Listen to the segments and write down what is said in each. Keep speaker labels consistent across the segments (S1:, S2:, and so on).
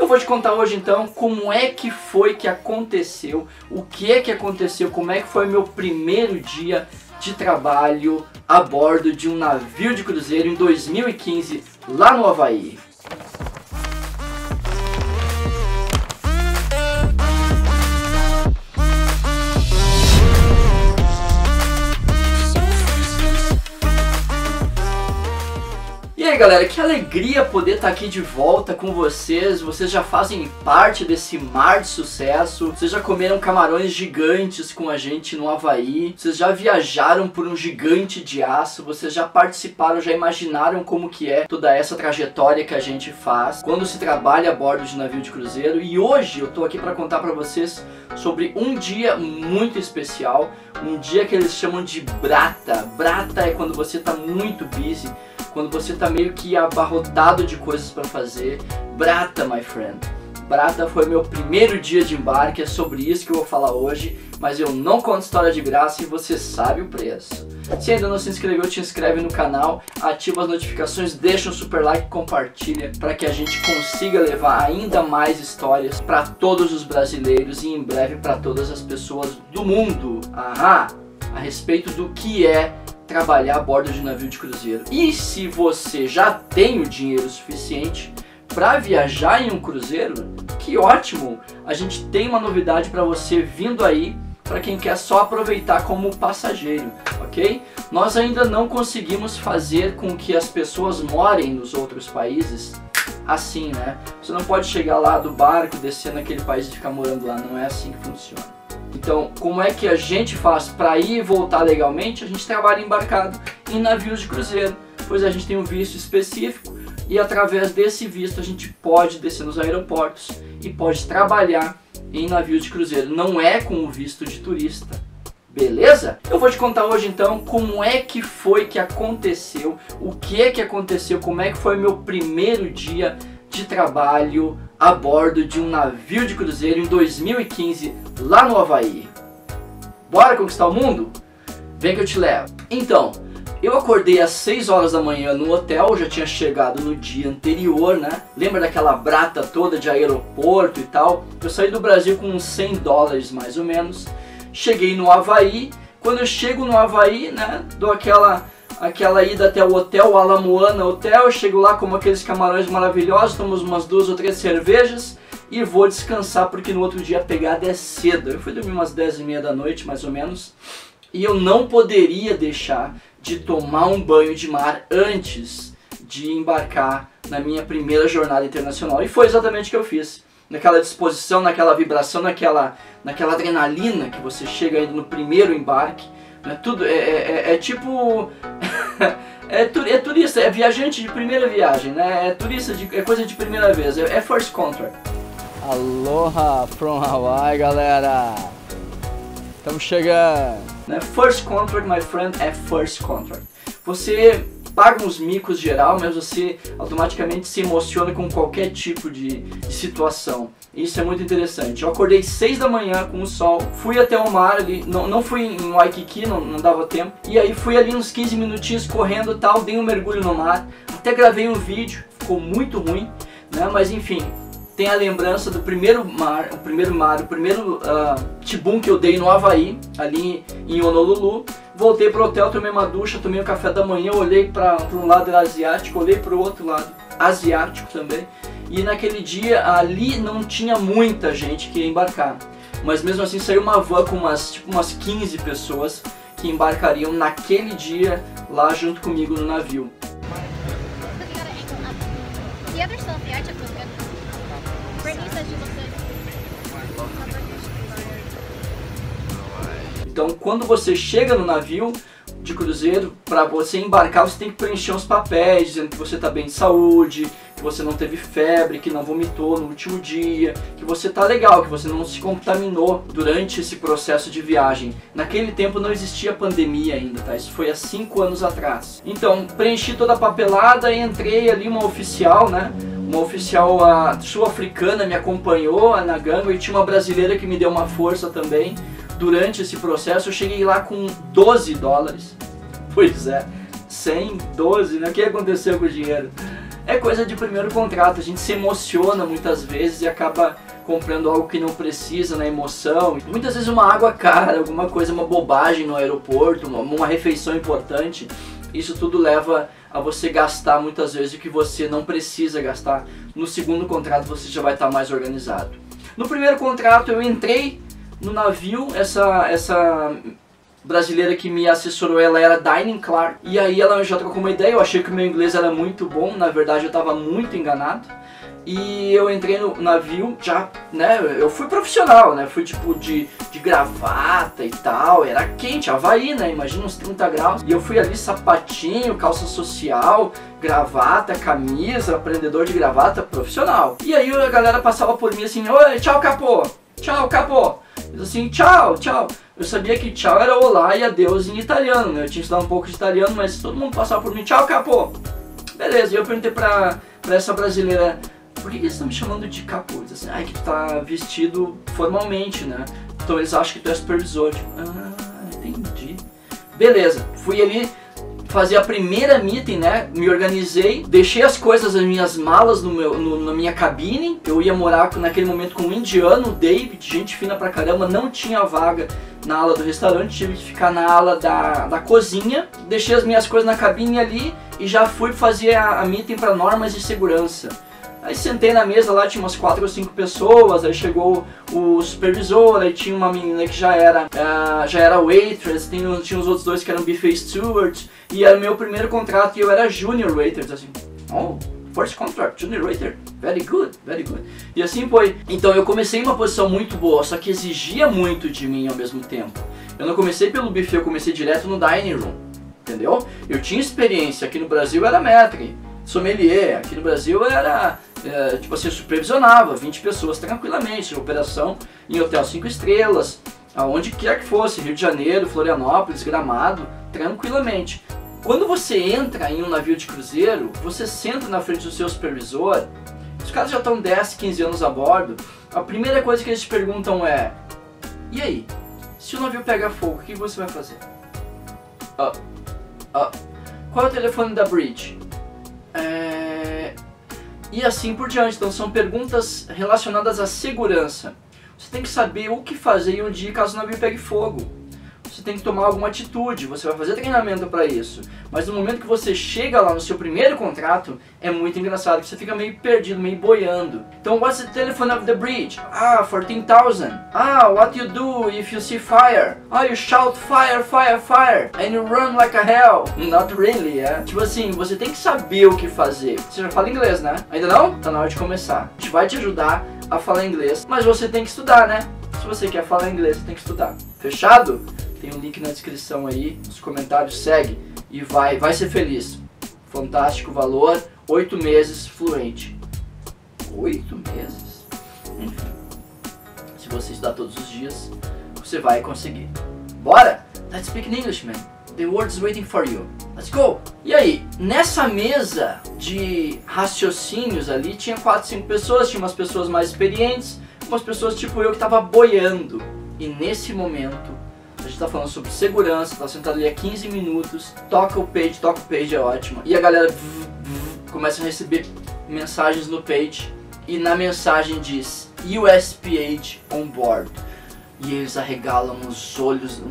S1: Eu vou te contar hoje então como é que foi que aconteceu, o que é que aconteceu, como é que foi meu primeiro dia de trabalho a bordo de um navio de cruzeiro em 2015 lá no Havaí. E aí galera, que alegria poder estar aqui de volta com vocês. Vocês já fazem parte desse mar de sucesso. Vocês já comeram camarões gigantes com a gente no Havaí. Vocês já viajaram por um gigante de aço. Vocês já participaram, já imaginaram como que é toda essa trajetória que a gente faz quando se trabalha a bordo de navio de cruzeiro. E hoje eu tô aqui para contar para vocês sobre um dia muito especial. Um dia que eles chamam de Brata. Brata é quando você tá muito busy, quando você tá meio que abarrotado de coisas para fazer. Brata, my friend. Brata foi meu primeiro dia de embarque, é sobre isso que eu vou falar hoje, mas eu não conto história de graça e você sabe o preço. Se ainda não se inscreveu, te inscreve no canal, ativa as notificações, deixa um super like, compartilha para que a gente consiga levar ainda mais histórias para todos os brasileiros e em breve para todas as pessoas do mundo. A respeito do que é trabalhar a bordo de navio de cruzeiro. E se você já tem o dinheiro suficiente para viajar em um cruzeiro, que ótimo! A gente tem uma novidade para você vindo aí, para quem quer só aproveitar como passageiro, ok? Nós ainda não conseguimos fazer com que as pessoas morem nos outros países assim, né? Você não pode chegar lá do barco, descer naquele país e ficar morando lá, não é assim que funciona. Então, como é que a gente faz para ir e voltar legalmente? A gente trabalha embarcado em navios de cruzeiro, pois a gente tem um visto específico e através desse visto a gente pode descer nos aeroportos e pode trabalhar em navios de cruzeiro. Não é com o visto de turista, beleza? Eu vou te contar hoje então como é que foi que aconteceu, o que é que aconteceu, como é que foi meu primeiro dia de trabalho a bordo de um navio de cruzeiro em 2015 lá no Havaí. Bora conquistar o mundo? Vem que eu te levo. Então, eu acordei às 6 horas da manhã no hotel, já tinha chegado no dia anterior, né? Lembra daquela brata toda de aeroporto e tal? Eu saí do Brasil com uns $100 mais ou menos. Cheguei no Havaí. Quando eu chego no Havaí, né, dou aquela ida até o hotel, o Ala Moana Hotel, chego lá como aqueles camarões maravilhosos, tomo umas 2 ou 3 cervejas e vou descansar porque no outro dia a pegada é cedo. Eu fui dormir umas 10h30 da noite mais ou menos e eu não poderia deixar de tomar um banho de mar antes de embarcar na minha primeira jornada internacional. E foi exatamente o que eu fiz. Naquela disposição, naquela vibração, naquela adrenalina que você chega ainda no primeiro embarque. Tudo é tipo é turista, é viajante de primeira viagem, né? É turista, é coisa de primeira vez, é first contract. Aloha from Hawaii, galera. Estamos chegando, né? First contract, my friend, é first contract. Você paga uns micos geral, mas você automaticamente se emociona com qualquer tipo de situação. Isso é muito interessante. Eu acordei 6 da manhã com o sol, fui até o mar ali, não fui em Waikiki, não dava tempo. E aí fui ali uns 15 minutinhos correndo e tal, dei um mergulho no mar. Até gravei um vídeo, ficou muito ruim, né? Mas enfim, tem a lembrança do primeiro tibum que eu dei no Havaí, ali em Honolulu. Voltei pro hotel, tomei uma ducha, tomei um café da manhã, olhei para um lado asiático, olhei para o outro lado asiático também. E naquele dia ali não tinha muita gente que ia embarcar. Mas mesmo assim saiu uma van com umas 15 pessoas que embarcariam naquele dia lá junto comigo no navio. Então quando você chega no navio de cruzeiro, para você embarcar você tem que preencher uns papéis dizendo que você está bem de saúde, que você não teve febre, que não vomitou no último dia, que você tá legal, que você não se contaminou durante esse processo de viagem. Naquele tempo não existia pandemia ainda, tá? Isso foi há 5 anos atrás. Então preenchi toda a papelada e entrei ali, uma oficial, né? Uma oficial sul-africana me acompanhou, a Naganga, e tinha uma brasileira que me deu uma força também. Durante esse processo eu cheguei lá com $12. Pois é, 100, 12, né? O que aconteceu com o dinheiro? é coisa de primeiro contrato, a gente se emociona muitas vezes e acaba comprando algo que não precisa na emoção. Muitas vezes uma água cara, alguma coisa, uma bobagem no aeroporto, uma refeição importante, isso tudo leva a você gastar muitas vezes o que você não precisa gastar. No segundo contrato você já vai estar mais organizado. No primeiro contrato eu entrei no navio, essa brasileira que me assessorou, ela era Dining Clark, e aí ela já trocou uma ideia, eu achei que o meu inglês era muito bom, na verdade eu estava muito enganado. E eu entrei no navio, já, né, eu fui profissional, né, fui tipo de gravata e tal, era quente, Havaí, né, imagina uns 30 graus. E eu fui ali sapatinho, calça social, gravata, camisa, aprendedor de gravata, profissional. E aí a galera passava por mim assim, oi, tchau capô, tchau capô. Eu assim, tchau, tchau. Eu sabia que tchau era olá e adeus em italiano, né, eu tinha estudado um pouco de italiano, mas todo mundo passava por mim, tchau capô. Beleza, e eu perguntei pra essa brasileira, por que eles estão me chamando de capô? Eles assim, que tu tá vestido formalmente, né? Então eles acham que tu é supervisor. Tipo, entendi. Beleza, fui ali fazer a primeira meeting, né? Me organizei, deixei as coisas, as minhas malas na minha cabine. Eu ia morar naquele momento com um indiano, o David, gente fina pra caramba, não tinha vaga na ala do restaurante, tive que ficar na ala da cozinha. Deixei as minhas coisas na cabine ali e já fui fazer a meeting para normas de segurança. Aí sentei na mesa lá, tinha umas 4 ou 5 pessoas, aí chegou o supervisor, aí tinha uma menina que já era waitress, tinha os outros dois que eram buffet stewards, e era o meu primeiro contrato e eu era junior waitress, assim, first contract, junior waiter, very good, very good. E assim foi. Então eu comecei em uma posição muito boa, só que exigia muito de mim ao mesmo tempo. Eu não comecei pelo buffet, eu comecei direto no dining room, entendeu? Eu tinha experiência, aqui no Brasil era maître, sommelier, aqui no Brasil era... tipo assim, eu supervisionava 20 pessoas tranquilamente, operação em hotel 5 estrelas, aonde quer que fosse, Rio de Janeiro, Florianópolis, Gramado, tranquilamente. Quando você entra em um navio de cruzeiro, você senta na frente do seu supervisor, os caras já estão 10, 15 anos a bordo, a primeira coisa que eles te perguntam é, e aí, se o navio pega fogo, o que você vai fazer? Qual é o telefone da bridge? E assim por diante. Então são perguntas relacionadas à segurança. Você tem que saber o que fazer em um dia caso o navio pegue fogo. Você tem que tomar alguma atitude, você vai fazer treinamento para isso. Mas no momento que você chega lá no seu primeiro contrato, é muito engraçado, que você fica meio perdido, meio boiando. Então, what's the telephone of the bridge? 14,000. What you do if you see fire? You shout fire, fire, fire, and you run like a hell. Not really, Tipo assim, você tem que saber o que fazer. Você já fala inglês, né? Ainda não? Tá na hora de começar. A gente vai te ajudar a falar inglês, mas você tem que estudar, né? Se você quer falar inglês, você tem que estudar. Fechado? Tem um link na descrição aí, nos comentários, segue e vai ser feliz. Fantástico valor, 8 meses fluente. 8 meses? Enfim, se você estudar todos os dias, você vai conseguir. Bora? Let's speak in English, man. The world is waiting for you. Let's go! E aí, nessa mesa de raciocínios ali, tinha 4, 5 pessoas, tinha umas pessoas mais experientes, umas pessoas tipo eu que tava boiando. E nesse momento, a gente tá falando sobre segurança, tá sentado ali há 15 minutos, toca o page é ótimo. E a galera começa a receber mensagens no page, e na mensagem diz USPH on board. E eles arregalam os olhos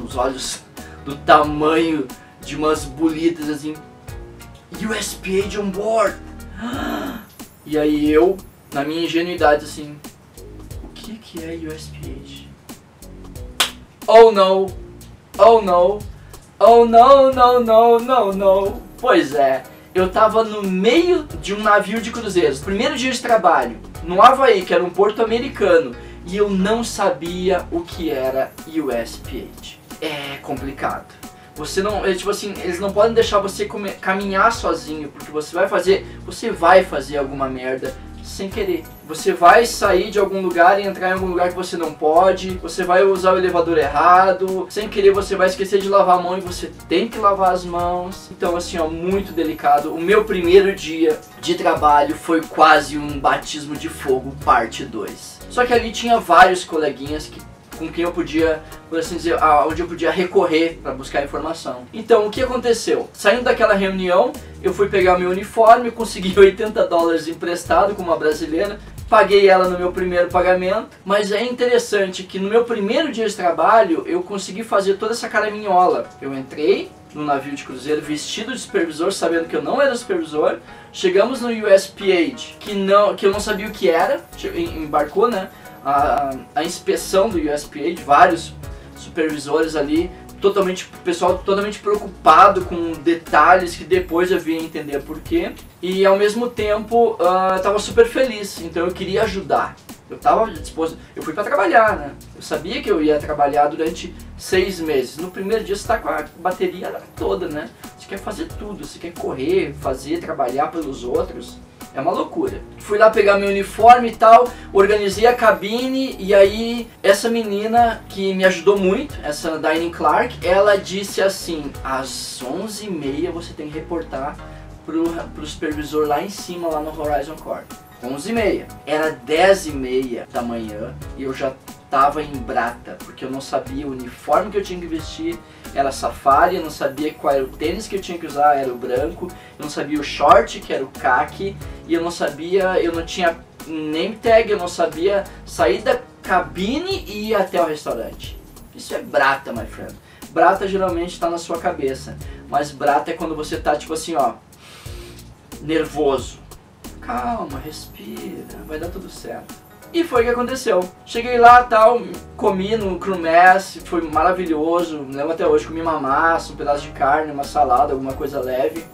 S1: do tamanho de umas bolitas assim, USPH on board. E aí eu, na minha ingenuidade assim, o que é USPH? Oh no, oh no, oh no, no, no, no, no. Pois é, eu tava no meio de um navio de cruzeiros, primeiro dia de trabalho, no Havaí, que era um porto americano, e eu não sabia o que era USPH. É complicado. Você não, tipo assim, eles não podem deixar você caminhar sozinho, porque você vai fazer alguma merda sem querer. Você vai sair de algum lugar e entrar em algum lugar que você não pode, você vai usar o elevador errado, sem querer você vai esquecer de lavar a mão e você tem que lavar as mãos. Então assim, muito delicado. O meu primeiro dia de trabalho foi quase um batismo de fogo parte 2. Só que ali tinha vários coleguinhas que com quem eu podia, por assim dizer, onde eu podia recorrer para buscar informação. Então, o que aconteceu? Saindo daquela reunião, eu fui pegar meu uniforme, consegui $80 emprestado com uma brasileira, paguei ela no meu primeiro pagamento, mas é interessante que no meu primeiro dia de trabalho, eu consegui fazer toda essa caraminhola. Eu entrei no navio de cruzeiro vestido de supervisor, sabendo que eu não era supervisor. Chegamos no USPH, que eu não sabia o que era, embarcou, né? A inspeção do USPH, vários supervisores ali, pessoal totalmente preocupado com detalhes que depois eu vim entender porquê. E ao mesmo tempo eu estava super feliz, então eu queria ajudar. Eu estava disposto, eu fui para trabalhar, né? Eu sabia que eu ia trabalhar durante 6 meses. No primeiro dia você está com a bateria toda, né? Você quer fazer tudo, você quer correr, trabalhar pelos outros. É uma loucura. Fui lá pegar meu uniforme e tal, organizei a cabine e aí essa menina que me ajudou muito, essa Diane Clark, ela disse assim, às 11h30 você tem que reportar pro supervisor lá em cima, lá no Horizon Court. 11h30. Era 10h30 da manhã e eu já tava em brata, porque eu não sabia o uniforme que eu tinha que vestir, era safari, eu não sabia qual era o tênis que eu tinha que usar, era o branco, eu não sabia o short, que era o khaki, e eu não tinha name tag, eu não sabia sair da cabine e ir até o restaurante. Isso é brata, my friend. Brata geralmente tá na sua cabeça, mas brata é quando você tá tipo assim, ó, nervoso. Calma, respira, vai dar tudo certo. E foi o que aconteceu. Cheguei lá, tal, comi no crew mess, foi maravilhoso, me lembro até hoje, comi uma massa, um pedaço de carne, uma salada, alguma coisa leve,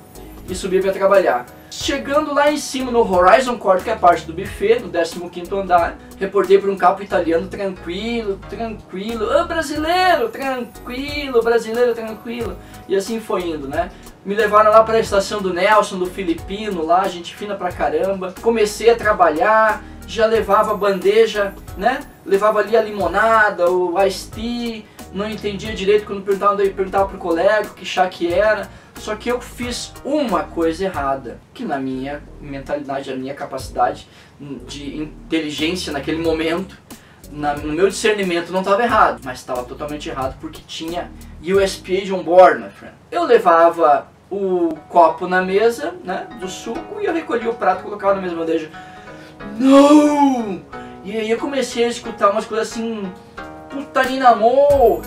S1: e subi para trabalhar. Chegando lá em cima no Horizon Court, que é a parte do buffet, no 15º andar, reportei para um capo italiano tranquilo, ô brasileiro, tranquilo, e assim foi indo, né? Me levaram lá para a estação do Nelson, do Filipino, lá, gente fina pra caramba. Comecei a trabalhar, já levava a bandeja, né? Levava ali a limonada, o iced tea, não entendia direito quando perguntava pro colega o que chá que era. Só que eu fiz uma coisa errada, que na minha mentalidade, na minha capacidade de inteligência naquele momento, no meu discernimento não estava errado, mas estava totalmente errado porque tinha USPH on board, my friend. Eu levava o copo na mesa, né, do suco, e eu recolhia o prato e colocava na mesma bandeja. Não! E aí eu comecei a escutar umas coisas assim, putaria amor,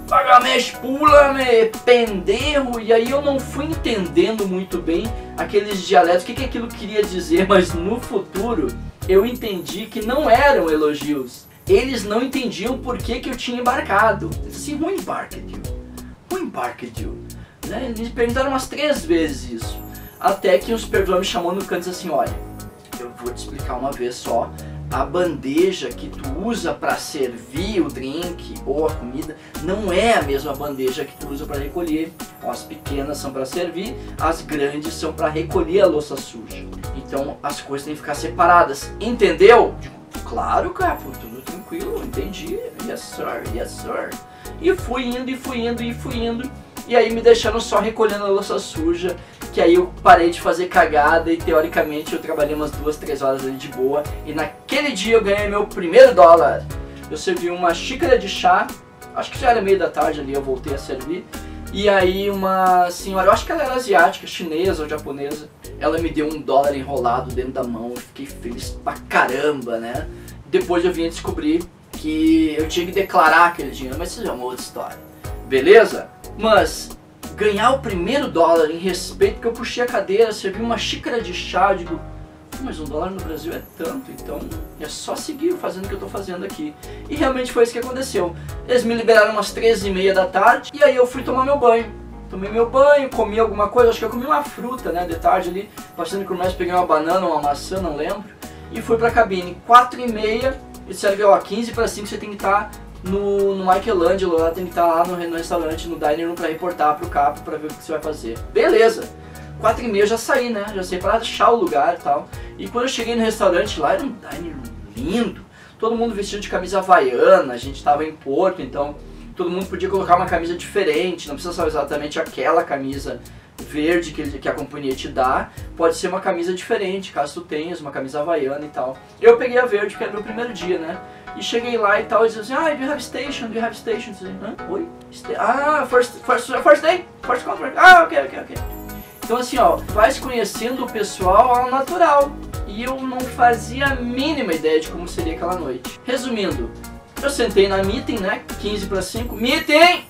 S1: pagamento, pula-me, pendejo, e aí eu não fui entendendo muito bem aqueles dialetos, o que aquilo queria dizer, mas no futuro eu entendi que não eram elogios. Eles não entendiam por que eu tinha embarcado. Eles assim, who embarked you? Who embarked you? Né? Eles perguntaram umas 3 vezes isso. Até que um supervisor me chamou no canto e disse assim, olha, eu vou te explicar uma vez só. A bandeja que tu usa para servir o drink ou a comida não é a mesma bandeja que tu usa para recolher. As pequenas são para servir, as grandes são para recolher a louça suja. Então as coisas têm que ficar separadas. Entendeu? Digo, claro, cara, tudo tranquilo, entendi. Yes sir, yes sir. E fui indo. E aí me deixaram só recolhendo a louça suja, que aí eu parei de fazer cagada e teoricamente eu trabalhei umas 2, 3 horas ali de boa. E naquele dia eu ganhei meu primeiro $1. Eu servi uma xícara de chá, acho que já era meio da tarde ali, eu voltei a servir. E aí uma senhora, eu acho que ela era asiática, chinesa ou japonesa, ela me deu $1 enrolado dentro da mão, eu fiquei feliz pra caramba, né? Depois eu vim a descobrir que eu tinha que declarar aquele dinheiro, mas isso é uma outra história, beleza? Mas ganhar o primeiro $1 em respeito, que eu puxei a cadeira, servi uma xícara de chá, eu digo, mas $1 no Brasil é tanto, então é só seguir fazendo o que eu tô fazendo aqui. E realmente foi isso que aconteceu. Eles me liberaram umas 13h30 da tarde, e aí eu fui tomar meu banho. Tomei meu banho, comi alguma coisa, acho que eu comi uma fruta, né, de tarde ali, passando por mais, peguei uma banana, uma maçã, não lembro, e fui pra cabine. 4h30, eles disseram que, ó, 4:45 você tem que estar no Michelangelo, lá tem que estar lá no restaurante, no dining room, pra reportar pro capo, pra ver o que você vai fazer. Beleza! 4h30 eu já saí, né? Já saí pra achar o lugar e tal. E quando eu cheguei no restaurante lá, era um dining room lindo. Todo mundo vestido de camisa havaiana, a gente tava em Porto, então todo mundo podia colocar uma camisa diferente, não precisa ser exatamente aquela camisa verde que a companhia te dá, pode ser uma camisa diferente, caso tu tenhas uma camisa havaiana e tal. Eu peguei a verde, que era meu primeiro dia, né? E cheguei lá e tal, e dizia assim, do you have station? Do you have station? Eu disse, oi? First day? First contract? Ok. Então assim, ó, vai se conhecendo o pessoal ao natural. E eu não fazia a mínima ideia de como seria aquela noite. Resumindo, eu sentei na meeting, né, 15 para 5, meeting!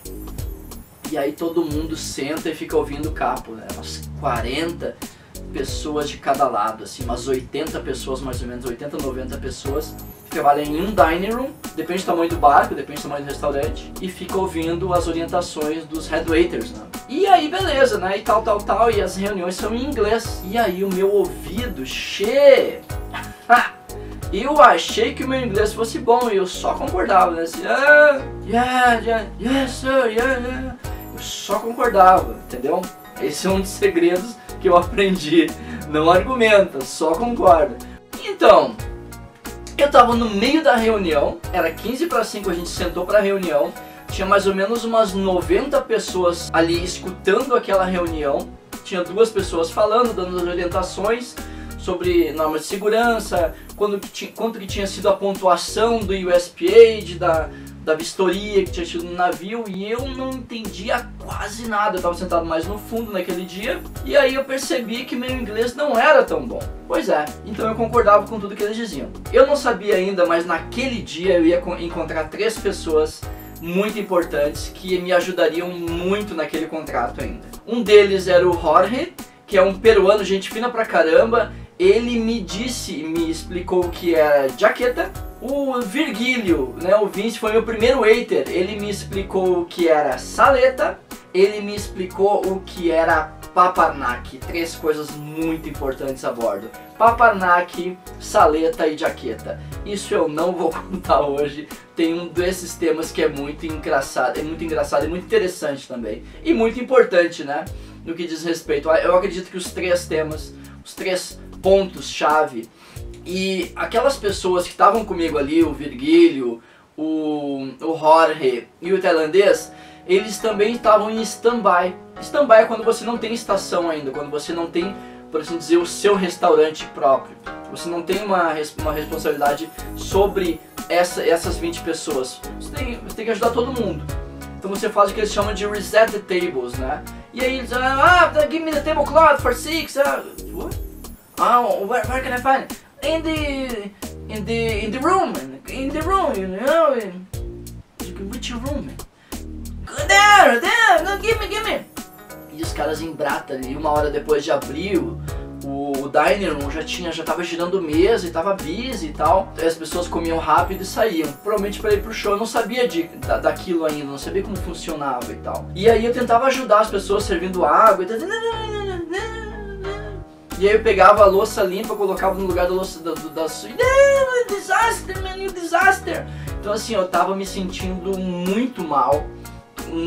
S1: E aí todo mundo senta e fica ouvindo o capo, né, umas 40 pessoas de cada lado, assim, umas 80 pessoas mais ou menos, 80, 90 pessoas. Trabalha em um dining room, depende do tamanho do barco, depende do tamanho do restaurante, e fica ouvindo as orientações dos head waiters, né? E aí beleza, né, e tal, e as reuniões são em inglês. E aí o meu ouvido, eu achei que o meu inglês fosse bom e eu só concordava, né, assim, yes sir, yeah. Eu só concordava, entendeu? Esse é um dos segredos que eu aprendi, não argumenta, só concorda. Então, eu tava no meio da reunião, era 15 para 5, a gente sentou pra reunião, tinha mais ou menos umas 90 pessoas ali escutando aquela reunião, tinha 2 pessoas falando, dando as orientações sobre normas de segurança, quanto que tinha sido a pontuação do USPA, da vistoria que tinha tido no navio, e eu não entendia quase nada, eu estava sentado mais no fundo naquele dia, e aí eu percebi que meu inglês não era tão bom. Pois é, então eu concordava com tudo que eles diziam. Eu não sabia ainda, mas naquele dia eu ia encontrar 3 pessoas muito importantes que me ajudariam muito naquele contrato ainda. Um deles era o Jorge, que é um peruano, gente fina pra caramba. Ele me explicou o que era jaqueta. O Virgílio, né, o Vince, foi meu primeiro waiter. Ele me explicou o que era saleta. Ele me explicou o que era paparnaque. 3 coisas muito importantes a bordo: paparnaque, saleta e jaqueta. Isso eu não vou contar hoje. Tem um desses temas que é muito engraçado e muito interessante também. E muito importante, né, no que diz respeito. Eu acredito que os 3 temas, os 3 pontos-chave, e aquelas pessoas que estavam comigo ali, o Virgílio, o Jorge e o tailandês, eles também estavam em stand-by. Stand-by é quando você não tem estação ainda, quando você não tem, por assim dizer, o seu restaurante próprio. Você não tem uma responsabilidade sobre essas 20 pessoas. Você tem que ajudar todo mundo. Então você faz o que eles chamam de reset the tables, né? E aí eles give me the tablecloth for 6. What? Where can I find it? In the room, you know. Which room? There, no, give me. E os caras embratam ali, 1 hora depois de abrir o dining room, já tava girando mesa e tava busy e tal. As pessoas comiam rápido e saíam, provavelmente para ir pro show. Eu não sabia daquilo ainda, não sabia como funcionava e tal. E aí eu tentava ajudar as pessoas servindo água e aí eu pegava a louça limpa, colocava no lugar da louça da suja. Disaster, man, disaster. Então assim, eu tava me sentindo muito mal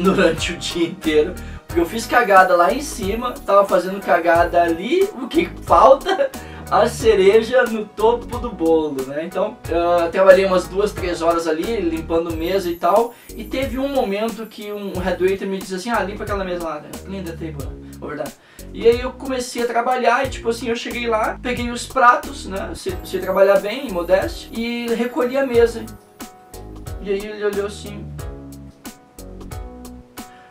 S1: durante o dia inteiro, porque eu fiz cagada lá em cima, tava fazendo cagada ali, o que falta? A cereja no topo do bolo, né? Então, eu trabalhei umas 2, 3 horas ali, limpando mesa e tal, e teve um momento que um head waiter me disse assim, limpa aquela mesa lá, clean the table, verdade. E aí eu comecei a trabalhar e tipo assim, eu cheguei lá, peguei os pratos, né, sei trabalhar bem, em modéstia, e recolhi a mesa. E aí ele olhou assim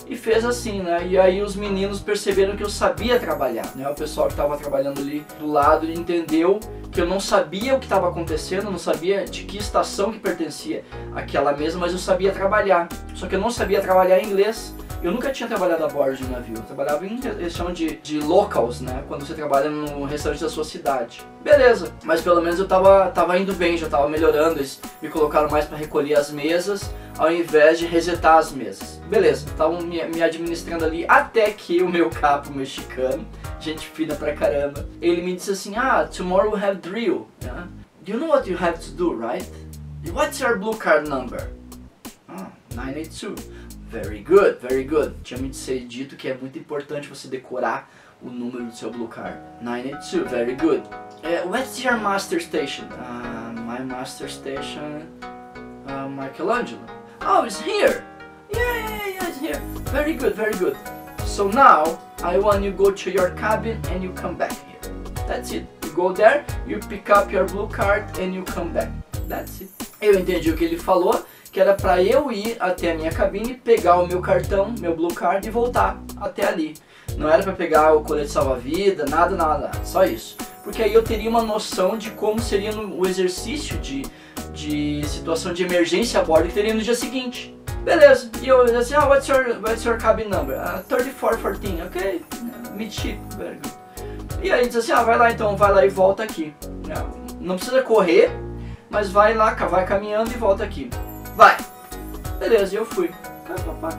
S1: e fez assim, né, e aí os meninos perceberam que eu sabia trabalhar, né, o pessoal que estava trabalhando ali do lado entendeu que eu não sabia o que estava acontecendo, não sabia de que estação que pertencia aquela mesa, mas eu sabia trabalhar, só que eu não sabia trabalhar em inglês. Eu nunca tinha trabalhado a bordo de um navio, eu trabalhava em, eles chamam de locals, né, quando você trabalha no restaurante da sua cidade. Beleza, mas pelo menos eu tava indo bem, já tava melhorando, eles me colocaram mais para recolher as mesas, ao invés de resetar as mesas. Beleza, estavam me administrando ali, até que o meu capo mexicano, gente fina pra caramba, ele me disse assim, tomorrow we have drill, yeah? You know what you have to do, right? What's your blue card number? 982. Very good, very good. Tinha me dito que é muito importante você decorar o número do seu blue card. 982, very good. What's your master station? My master station, Michelangelo. Oh, it's here. Yeah, it's here. Very good, very good. So now, I want you go to your cabin and you come back here. That's it. You go there, you pick up your blue card and you come back. That's it. Eu entendi o que ele falou, que era pra eu ir até a minha cabine, pegar o meu cartão, meu blue card e voltar até ali. Não era pra pegar o colete salva-vida, nada, nada, só isso. Porque aí eu teria uma noção de como seria o exercício de situação de emergência a bordo que teria no dia seguinte. Beleza, e eu assim, what's your cabin number? 3414, ok, midship, very good. E aí diz assim, vai lá então, vai lá e volta aqui. Não precisa correr, mas vai lá, vai caminhando e volta aqui. Vai! Beleza, eu fui,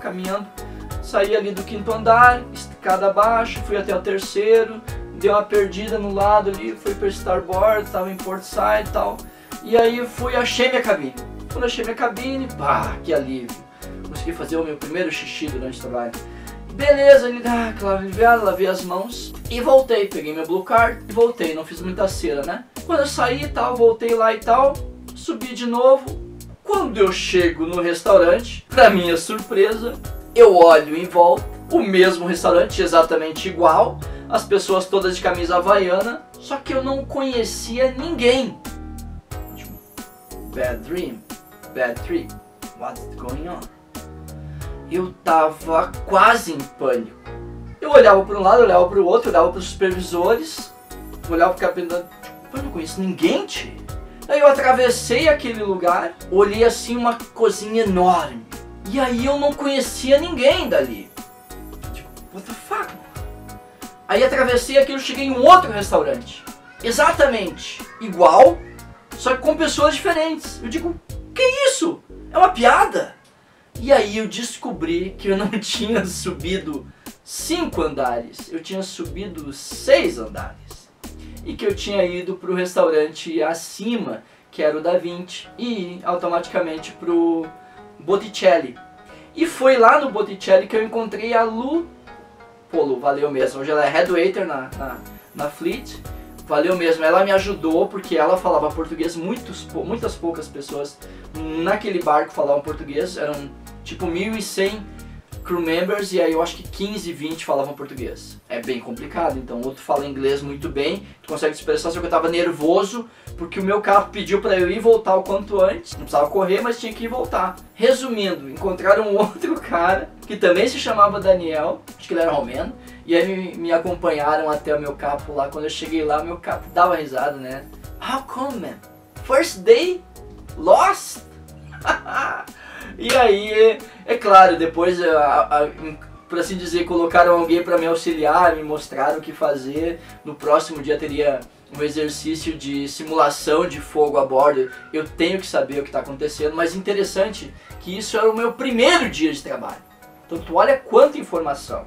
S1: caminhando, saí ali do 5º andar, escada abaixo, fui até o 3º, dei uma perdida no lado ali, fui para Starboard, estava em Portside e tal. E aí achei minha cabine. Quando achei minha cabine, pá, que alívio. Consegui fazer o meu primeiro xixi durante o trabalho. Beleza, lavei as mãos e voltei. Peguei meu blue card e voltei, não fiz muita cera, né? Quando eu saí e tal, voltei lá e tal, subi de novo. Quando eu chego no restaurante, pra minha surpresa, eu olho em volta, o mesmo restaurante, exatamente igual, as pessoas todas de camisa havaiana, só que eu não conhecia ninguém. Bad dream, bad trip, what's going on? Eu tava quase em pânico. Eu olhava para um lado, olhava para o outro, olhava para os supervisores, olhava para o capitão, eu não conheço ninguém, tio. Aí eu atravessei aquele lugar, olhei assim uma cozinha enorme. E aí eu não conhecia ninguém dali. Tipo, what the fuck? Aí atravessei aquilo, cheguei em um outro restaurante. Exatamente igual, só que com pessoas diferentes. Eu digo, que isso? É uma piada? E aí eu descobri que eu não tinha subido 5 andares, eu tinha subido 6 andares. E que eu tinha ido para o restaurante acima, que era o Da Vinci, e automaticamente para o Botticelli. E foi lá no Botticelli que eu encontrei a Lu Polo, valeu mesmo. Hoje ela é head waiter na Fleet. Valeu mesmo, ela me ajudou porque ela falava português, muitas poucas pessoas naquele barco falavam português, eram tipo 1.100 crew members e aí eu acho que 15, 20 falavam português. É bem complicado, então outro fala inglês muito bem, tu consegue te expressar, só que eu tava nervoso porque o meu carro pediu pra eu ir e voltar o quanto antes, não precisava correr, mas tinha que ir e voltar. Resumindo, encontraram um outro cara que também se chamava Daniel, acho que ele era romeno, e aí me acompanharam até o meu capo lá. Quando eu cheguei lá, meu capo dava risada, né? How come, man? First day? Lost? E aí, é claro, depois, por assim dizer, colocaram alguém para me auxiliar, me mostraram o que fazer. No próximo dia teria um exercício de simulação de fogo a bordo. Eu tenho que saber o que está acontecendo, mas interessante que isso era o meu primeiro dia de trabalho. Então tu olha quanta informação.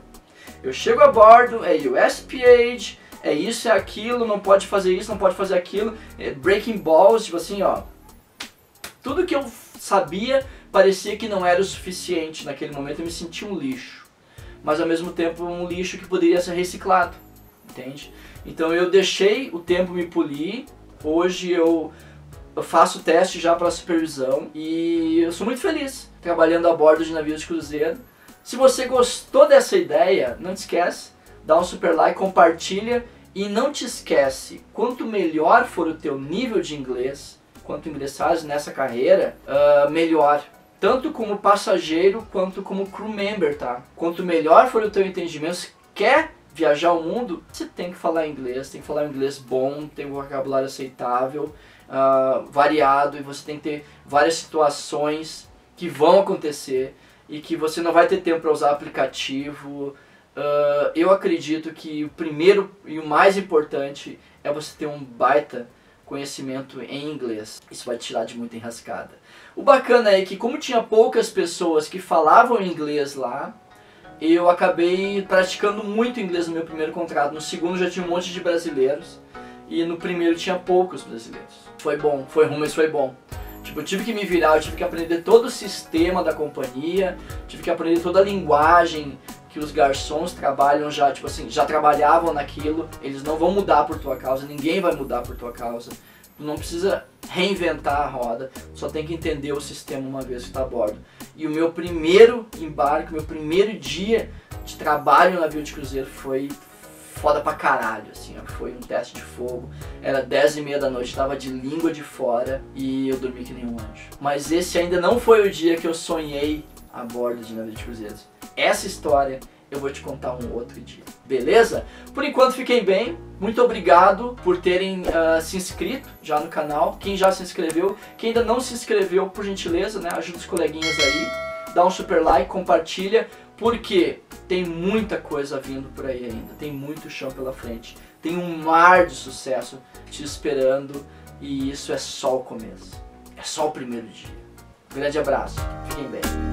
S1: Eu chego a bordo, é US page, é isso, é aquilo, não pode fazer isso, não pode fazer aquilo, é breaking balls, tipo assim, ó. Tudo que eu sabia parecia que não era o suficiente naquele momento, eu me sentia um lixo. Mas ao mesmo tempo um lixo que poderia ser reciclado, entende? Então eu deixei o tempo me polir, hoje eu faço teste já para supervisão e eu sou muito feliz trabalhando a bordo de navios de cruzeiro. Se você gostou dessa ideia, não te esquece, dá um super like, compartilha e não te esquece, quanto melhor for o teu nível de inglês, quanto ingressares nessa carreira, melhor. Tanto como passageiro quanto como crew member, tá? Quanto melhor for o teu entendimento, se quer viajar o mundo, você tem que falar inglês, tem que falar inglês bom, tem um vocabulário aceitável, variado, e você tem que ter várias situações que vão acontecer e que você não vai ter tempo para usar aplicativo. Eu acredito que o primeiro e o mais importante é você ter um baita conhecimento em inglês. Isso vai te tirar de muita enrascada. O bacana é que como tinha poucas pessoas que falavam inglês lá, eu acabei praticando muito inglês no meu primeiro contrato. No segundo já tinha um monte de brasileiros e no primeiro tinha poucos brasileiros. Foi bom, foi ruim, mas foi bom. Tipo, eu tive que me virar, eu tive que aprender todo o sistema da companhia, tive que aprender toda a linguagem que os garçons trabalham já, tipo assim, já trabalhavam naquilo, eles não vão mudar por tua causa, ninguém vai mudar por tua causa. Tu não precisa reinventar a roda, só tem que entender o sistema uma vez que está a bordo. E o meu primeiro embarque, meu primeiro dia de trabalho no navio de cruzeiro foi foda pra caralho, assim, ó. Foi um teste de fogo, era 10h30 da noite, tava de língua de fora e eu dormi que nem um anjo. Mas esse ainda não foi o dia que eu sonhei a bordo de navio de cruzeiros. Essa história eu vou te contar um outro dia, beleza? Por enquanto fiquem bem, muito obrigado por terem se inscrito já no canal, quem já se inscreveu, quem ainda não se inscreveu, por gentileza, né, ajuda os coleguinhas aí, dá um super like, compartilha, porque tem muita coisa vindo por aí ainda, tem muito chão pela frente, tem um mar de sucesso te esperando e isso é só o começo, é só o primeiro dia. Grande abraço, fiquem bem.